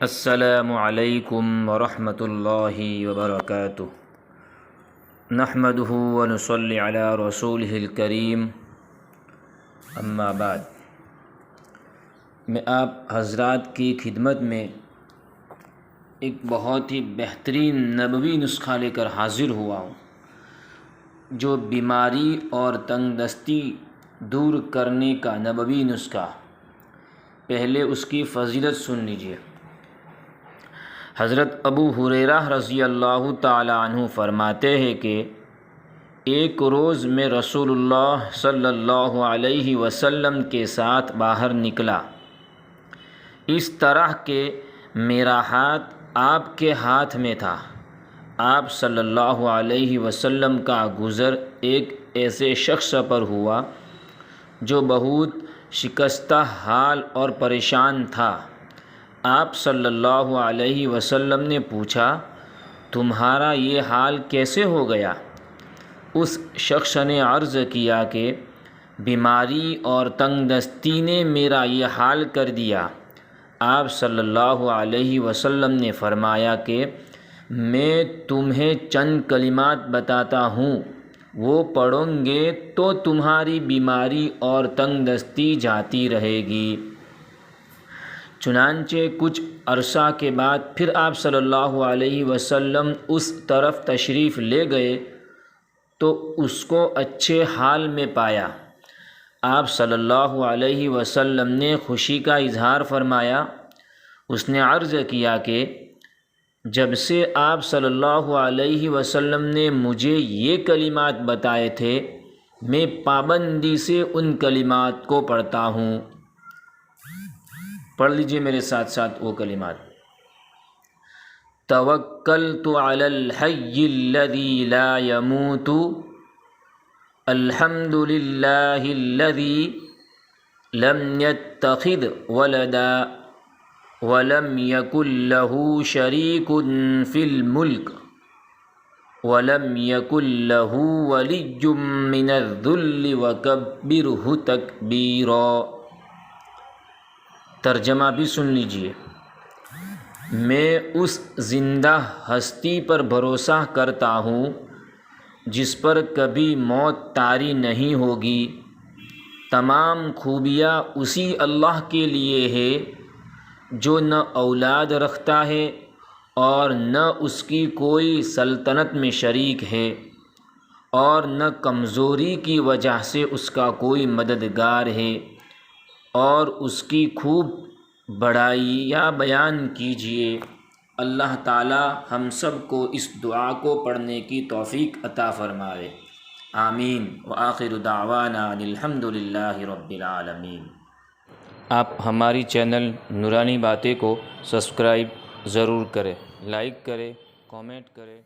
السلام علیکم ورحمۃ اللہ وبرکاتہ۔ نحمدہ ونصلی علی رسولہ الکریم، اما بعد۔ میں آپ حضرات کی خدمت میں ایک بہت ہی بہترین نبوی نسخہ لے کر حاضر ہوا ہوں، جو بیماری اور تنگ دستی دور کرنے کا نبوی نسخہ۔ پہلے اس کی فضیلت سن لیجیے۔ حضرت ابو ہریرہ رضی اللہ تعالی عنہ فرماتے ہیں کہ ایک روز میں رسول اللہ صلی اللہ علیہ وسلم کے ساتھ باہر نکلا، اس طرح کہ میرا ہاتھ آپ کے ہاتھ میں تھا۔ آپ صلی اللہ علیہ وسلم کا گزر ایک ایسے شخص پر ہوا جو بہت شکستہ حال اور پریشان تھا۔ آپ صلی اللہ علیہ وسلم نے پوچھا، تمہارا یہ حال کیسے ہو گیا؟ اس شخص نے عرض کیا کہ بیماری اور تنگ دستی نے میرا یہ حال کر دیا۔ آپ صلی اللہ علیہ وسلم نے فرمایا کہ میں تمہیں چند کلمات بتاتا ہوں، وہ پڑھیں گے تو تمہاری بیماری اور تنگ دستی جاتی رہے گی۔ چنانچہ کچھ عرصہ کے بعد پھر آپ صلی اللہ علیہ وسلم اس طرف تشریف لے گئے تو اس کو اچھے حال میں پایا۔ آپ صلی اللہ علیہ وسلم نے خوشی کا اظہار فرمایا۔ اس نے عرض کیا کہ جب سے آپ صلی اللہ علیہ وسلم نے مجھے یہ کلمات بتائے تھے، میں پابندی سے ان کلمات کو پڑھتا ہوں۔ پڑھ لیجئے میرے ساتھ ساتھ وہ کلمات۔ توکلت علی الحی الذی لا يموت، الحمد للہ الذی لم يتخذ ولدا ولم یکن لہ شریک فی الملک ولم یکن لہ ولی من الذل وکبرہ تکبیرا۔ ترجمہ بھی سن لیجئے۔ میں اس زندہ ہستی پر بھروسہ کرتا ہوں جس پر کبھی موت طاری نہیں ہوگی۔ تمام خوبیاں اسی اللہ کے لیے ہے جو نہ اولاد رکھتا ہے اور نہ اس کی کوئی سلطنت میں شریک ہے، اور نہ کمزوری کی وجہ سے اس کا کوئی مددگار ہے، اور اس کی خوب بڑائی یا بیان کیجیے۔ اللہ تعالی ہم سب کو اس دعا کو پڑھنے کی توفیق عطا فرمائے، آمین۔ وآخر دعوانا الحمد للہ رب العالمین۔ آپ ہماری چینل نورانی باتیں کو سبسکرائب ضرور کریں، لائک کریں، کامنٹ کریں۔